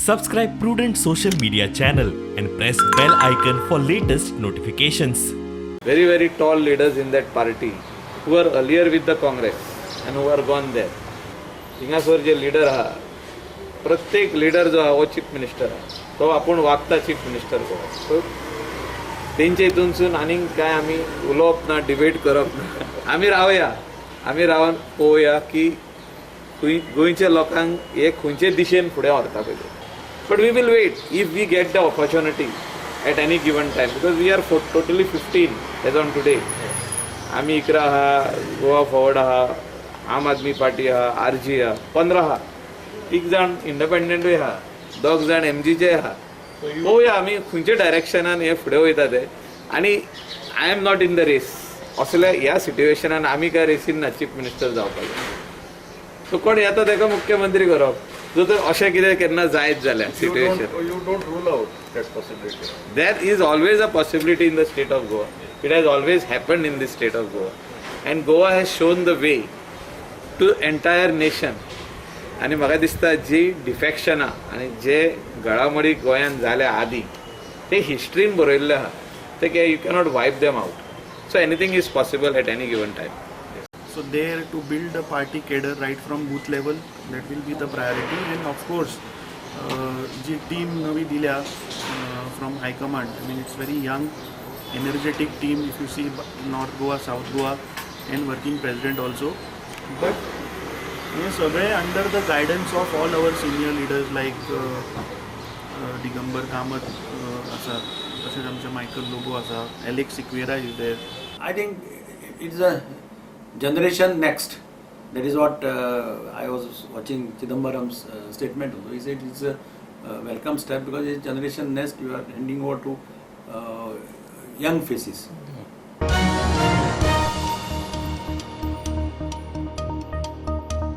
Subscribe Prudent social media channel and press bell icon for latest notifications. Very, very tall leaders in that party who were earlier with the Congress and who are gone there. हिंगासोर जे leader आहा प्रत्येक leader जो आहा वो chief minister आहा तो आपण वागता चीफ मिनिस्टर को तेंचे हितूनसून आनीक काय आमी उलोवप ना डिबेट करप ना आमी रावन पळोवया की गोंयच्या लोकांक हे खंयचे दिशेन फुडें व्हरता पळय but we will wait if we get the opportunity at any given time because we are totally 15 age on today आमी इकरा आहा गोवा फॉरवर्ड आहा आम आदमी पार्टी आहा आरजी आहा 15 आहा 3 जाण इंडिपेंडंटूय आहा 2 जाण एमजीचे आहा पळोवया आमी खंयच्या डायरेक्शनान हे फुडें वयता ते आनी I am not in the race असल्या ह्या सिट्युएशनान आमी काय रेसीन ना चीफ मिनिस्टर जावपाक सो कोण येता ताका मुख्यमंत्री करप जो तर अशें कितें केन्ना जायत जाल्यार situation You don't rule out that possibility. There is always a possibility in the state of Goa. It has always happened in the state of Goa. And Goa has shown the way to entire nation. आणि म्हाका दिसता जी डिफेक्शनां आनी जे घडामोडी गोंयांत जाल्या आदी ते हिस्ट्रीन बरयल्ले आहा ते you cannot wipe them out so anything is possible at any given time So there to build a party cadre right from booth level, that will be the priority. And of course, the team navi dilya from High Command. I mean, it's very young, energetic team. If you see North Goa, South Goa, and working president also. But yes, under the guidance of all our senior leaders like Digambar Kamath, Michael Lobo, Alex Siqueira is there. I think it's a generation next. That is what I was watching Chidambaram's statement. He said it's a welcome step because it's generation next. You are handing over to young faces.